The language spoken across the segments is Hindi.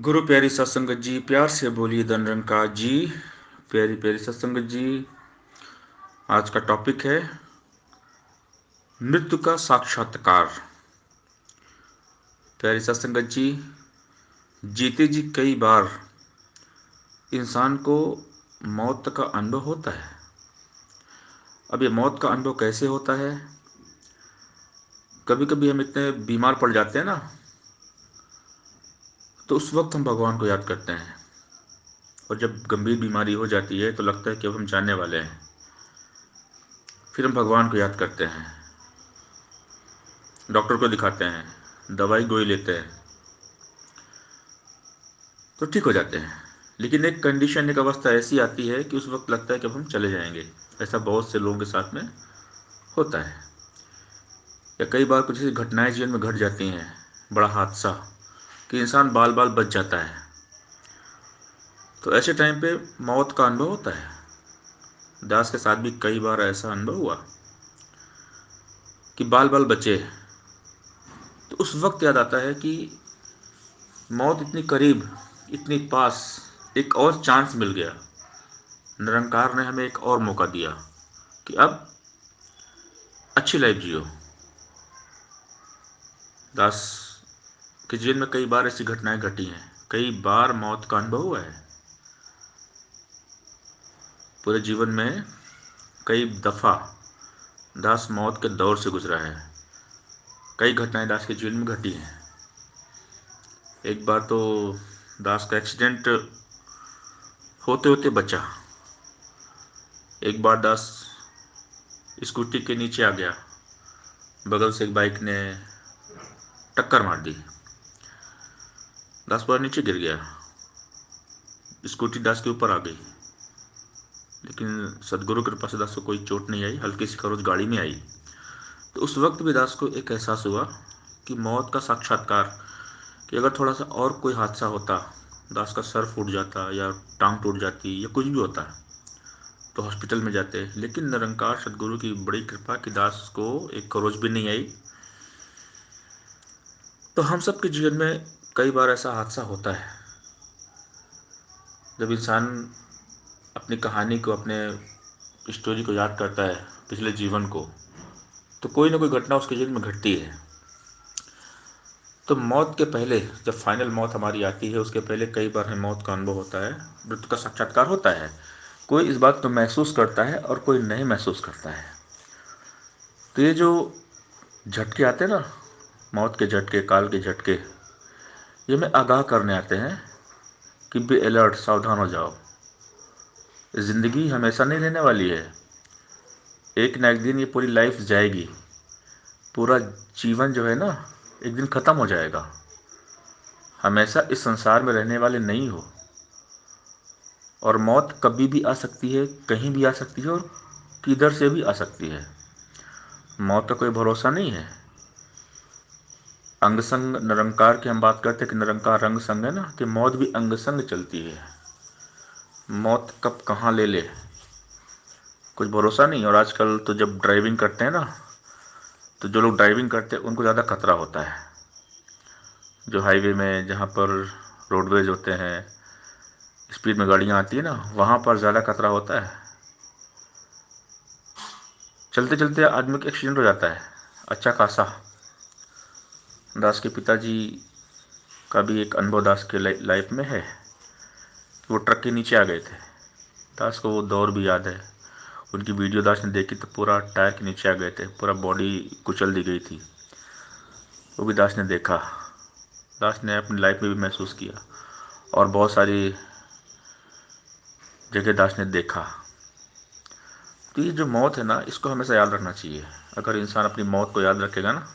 गुरु प्यारी सत्संगत जी, प्यार से बोलिए धन निरंकार जी। प्यारी प्यारी सत्संगत जी, आज का टॉपिक है मृत्यु का साक्षात्कार। प्यारी सत्संगत जी, जीते जी कई बार इंसान को मौत का अनुभव होता है। अब ये मौत का अनुभव कैसे होता है? कभी कभी हम इतने बीमार पड़ जाते हैं ना, तो उस वक्त हम भगवान को याद करते हैं। और जब गंभीर बीमारी हो जाती है तो लगता है कि अब हम जाने वाले हैं, फिर हम भगवान को याद करते हैं, डॉक्टर को दिखाते हैं, दवाई गोली लेते हैं, तो ठीक हो जाते हैं। लेकिन एक कंडीशन, एक अवस्था ऐसी आती है कि उस वक्त लगता है कि अब हम चले जाएंगे। ऐसा बहुत से लोगों के साथ में होता है। या कई बार कुछ ऐसी घटनाएं जीवन में घट जाती हैं, बड़ा हादसा, कि इंसान बाल बाल बच जाता है। तो ऐसे टाइम पे मौत का अनुभव होता है। दास के साथ भी कई बार ऐसा अनुभव हुआ कि बाल बाल बचे। तो उस वक्त याद आता है कि मौत इतनी करीब, इतनी पास, एक और चांस मिल गया। निरंकार ने हमें एक और मौका दिया कि अब अच्छी लाइफ जियो। दास के जीवन में कई बार ऐसी घटनाएं घटी हैं, कई बार मौत का अनुभव हुआ है। पूरे जीवन में कई दफा दास मौत के दौर से गुजरा है। कई घटनाएं दास के जीवन में घटी हैं। एक बार तो दास का एक्सीडेंट होते होते बचा। एक बार दास स्कूटी के नीचे आ गया, बगल से एक बाइक ने टक्कर मार दी, दास पूरा नीचे गिर गया। स्कूटी दास के ऊपर आ गई, लेकिन सदगुरु की कृपा से दास को कोई चोट नहीं आई, हल्की सी खरोच गाड़ी में आई। तो उस वक्त भी दास को एक एहसास हुआ कि मौत का साक्षात्कार, कि अगर थोड़ा सा और कोई हादसा होता, दास का सर फूट जाता या टांग टूट जाती या कुछ भी होता, तो हॉस्पिटल में जाते। लेकिन निरंकार सदगुरु की बड़ी कृपा कि दास को एक खरोच भी नहीं आई। तो हम सब के जीवन में कई बार ऐसा हादसा होता है, जब इंसान अपनी कहानी को, अपने स्टोरी को याद करता है, पिछले जीवन को, तो कोई ना कोई घटना उसके जीवन में घटती है। तो मौत के पहले, जब फाइनल मौत हमारी आती है, उसके पहले कई बार हमें मौत का अनुभव होता है, मृत्यु का साक्षात्कार होता है। कोई इस बात को महसूस करता है और कोई नहीं महसूस करता है। तो ये जो झटके आते हैं ना, मौत के झटके, काल के झटके, ये हमें आगाह करने आते हैं कि बी अलर्ट, सावधान हो जाओ। ज़िंदगी हमेशा नहीं रहने वाली है। एक ना एक दिन ये पूरी लाइफ जाएगी। पूरा जीवन जो है ना, एक दिन ख़त्म हो जाएगा। हमेशा इस संसार में रहने वाले नहीं हो। और मौत कभी भी आ सकती है, कहीं भी आ सकती है, और किधर से भी आ सकती है। मौत का कोई भरोसा नहीं है। अंग संग निरंकार की हम बात करते हैं कि निरंकार रंग संग है ना, कि मौत भी अंग संग चलती है। मौत कब कहाँ ले ले कुछ भरोसा नहीं। और आजकल तो जब ड्राइविंग करते हैं ना, तो जो लोग ड्राइविंग करते हैं उनको ज़्यादा खतरा होता है। जो हाईवे में, जहाँ पर रोडवेज होते हैं, स्पीड में गाड़ियाँ आती है ना, वहाँ पर ज़्यादा खतरा होता है। चलते चलते आदमी का एक्सीडेंट हो जाता है, अच्छा खासा। दास के पिताजी का भी एक अनुभव दास के लाइफ में है। वो ट्रक के नीचे आ गए थे। दास को वो दौर भी याद है। उनकी वीडियो दास ने देखी तो पूरा टायर के नीचे आ गए थे, पूरा बॉडी कुचल दी गई थी। वो भी दास ने देखा। दास ने अपनी लाइफ में भी महसूस किया, और बहुत सारी जगह दास ने देखा। तो ये जो मौत है ना, इसको हमेशा याद रखना चाहिए। अगर इंसान अपनी मौत को याद रखेगा ना,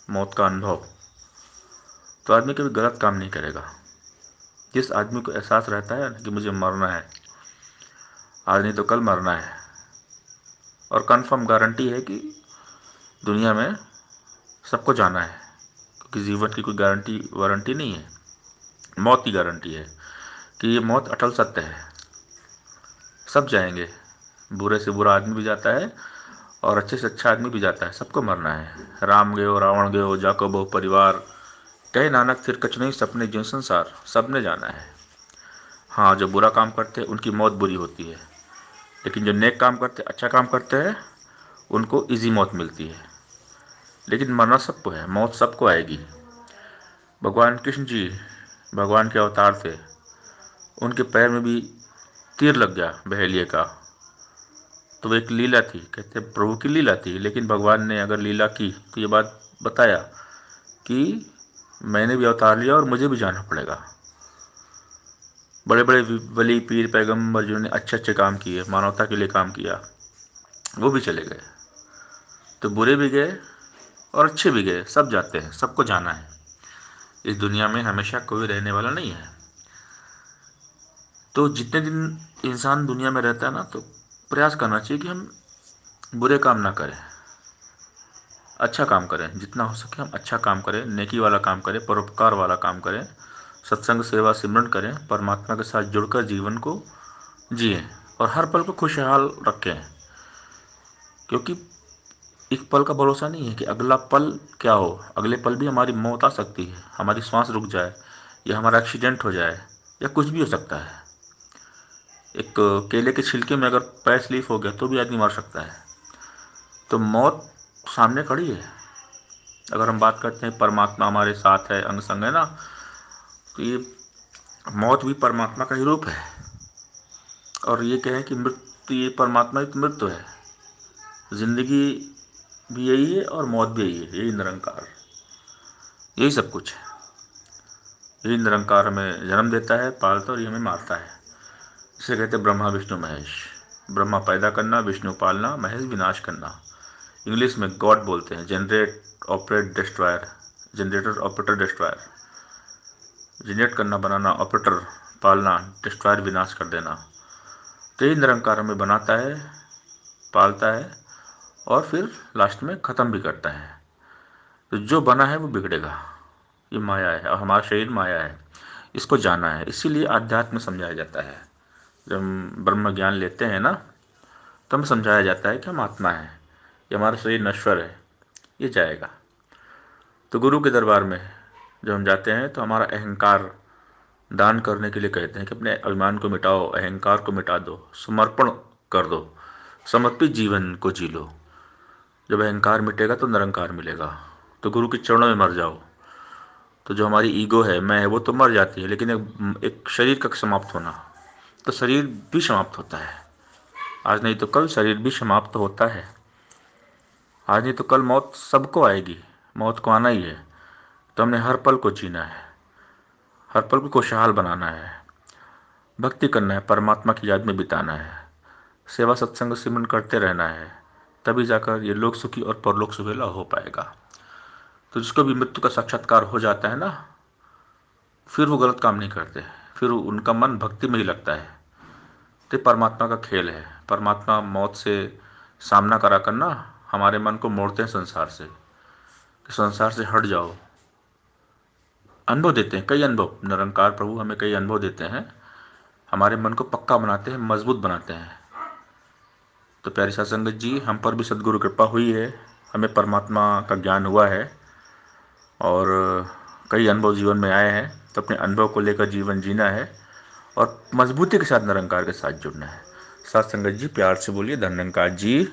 मौत का अनुभव, तो आदमी कभी गलत काम नहीं करेगा। जिस आदमी को एहसास रहता है कि मुझे मरना है, आज नहीं तो कल मरना है, और कंफर्म गारंटी है कि दुनिया में सबको जाना है, क्योंकि जीवन की कोई गारंटी वारंटी नहीं है, मौत की गारंटी है कि ये मौत अटल सत्य है। सब जाएंगे, बुरे से बुरा आदमी भी जाता है और अच्छे से अच्छा आदमी भी जाता है। सबको मरना है। राम गयो रावण गयो, जाको बहु परिवार, कहे नानक फिर कछ नहीं सपने जिन संसार, सबने जाना है। हाँ, जो बुरा काम करते हैं उनकी मौत बुरी होती है, लेकिन जो नेक काम करते अच्छा काम करते हैं उनको इजी मौत मिलती है। लेकिन मरना सबको है, मौत सबको आएगी। भगवान कृष्ण जी भगवान के अवतार थे, उनके पैर में भी तीर लग गया बहेलिए का, तो वो एक लीला थी, कहते प्रभु की लीला थी। लेकिन भगवान ने अगर लीला की तो ये बात बताया कि मैंने भी अवतार लिया और मुझे भी जाना पड़ेगा। बड़े बड़े वली पीर पैगंबर जिन्होंने अच्छे अच्छे काम किए, मानवता के लिए काम किया, वो भी चले गए। तो बुरे भी गए और अच्छे भी गए, सब जाते हैं, सबको जाना है। इस दुनिया में हमेशा कोई रहने वाला नहीं है। तो जितने दिन इंसान दुनिया में रहता है ना, तो प्रयास करना चाहिए कि हम बुरे काम ना करें, अच्छा काम करें। जितना हो सके हम अच्छा काम करें, नेकी वाला काम करें, परोपकार वाला काम करें, सत्संग सेवा सिमरन करें, परमात्मा के साथ जुड़कर जीवन को जिए और हर पल को खुशहाल रखें। क्योंकि एक पल का भरोसा नहीं है कि अगला पल क्या हो, अगले पल भी हमारी मौत आ सकती है, हमारी सांस रुक जाए या हमारा एक्सीडेंट हो जाए या कुछ भी हो सकता है। एक केले के छिलके में अगर पैर स्लिप हो गया तो भी आदमी मर सकता है। तो मौत सामने खड़ी है। अगर हम बात करते हैं परमात्मा हमारे साथ है, अंग संग है ना, तो ये मौत भी परमात्मा का ही रूप है। और ये कहें कि मृत्यु, ये परमात्मा की मृत्यु है, जिंदगी भी यही है और मौत भी यही है, यही निरंकार, यही सब कुछ है। यही निरंकार हमें जन्म देता है, पालता है और ये हमें मारता है। इसे कहते हैं ब्रह्मा विष्णु महेश। ब्रह्मा पैदा करना, विष्णु पालना, महेश विनाश करना। इंग्लिश में गॉड बोलते हैं, generate operate destroyer, generator operator destroyer. Generate करना, बनाना, ऑपरेटर पालना, डिस्ट्रॉयर विनाश कर देना। तो यही निरंकार हमें बनाता है, पालता है और फिर लास्ट में ख़त्म भी करता है। तो जो बना है वो बिगड़ेगा, ये माया है और हमारा शरीर माया है, इसको जाना है। इसीलिए आध्यात्म में समझाया जाता है। जब हम ब्रह्म ज्ञान लेते हैं ना, तो हमें समझाया जाता है कि हम आत्मा है, ये हमारा शरीर नश्वर है, ये जाएगा। तो गुरु के दरबार में जब हम जाते हैं तो हमारा अहंकार दान करने के लिए कहते हैं कि अपने अभिमान को मिटाओ, अहंकार को मिटा दो, समर्पण कर दो, समर्पित जीवन को जी लो। जब अहंकार मिटेगा तो निरंकार मिलेगा। तो गुरु के चरणों में मर जाओ। तो जो हमारी ईगो है, मैं है, वो तो मर जाती है, लेकिन एक शरीर का समाप्त होना, तो शरीर भी समाप्त होता है। आज नहीं तो कल शरीर भी समाप्त होता है। आज नहीं तो कल मौत सबको आएगी, मौत को आना ही है। तो हमने हर पल को जीना है, हर पल को खुशहाल बनाना है, भक्ति करना है, परमात्मा की याद में बिताना है, सेवा सत्संग सिमरन करते रहना है। तभी जाकर ये लोक सुखी और परलोक सुहेला हो पाएगा। तो जिसको भी मृत्यु का साक्षात्कार हो जाता है ना, फिर वो गलत काम नहीं करते, फिर उनका मन भक्ति में ही लगता है। तो परमात्मा का खेल है। परमात्मा मौत से सामना करा कर ना हमारे मन को मोड़ते हैं संसार से, कि संसार से हट जाओ। अनुभव देते हैं, कई अनुभव, निरंकार प्रभु हमें कई अनुभव देते हैं, हमारे मन को पक्का बनाते हैं, मजबूत बनाते हैं। तो प्यारी साध संगत जी, हम पर भी सद्गुरु कृपा हुई है, हमें परमात्मा का ज्ञान हुआ है और कई अनुभव जीवन में आए हैं। तो अपने अनुभव को लेकर जीवन जीना है और मजबूती के साथ निरंकार के साथ जुड़ना है। साध संगत जी, प्यार से बोलिए धन्यंकार जी।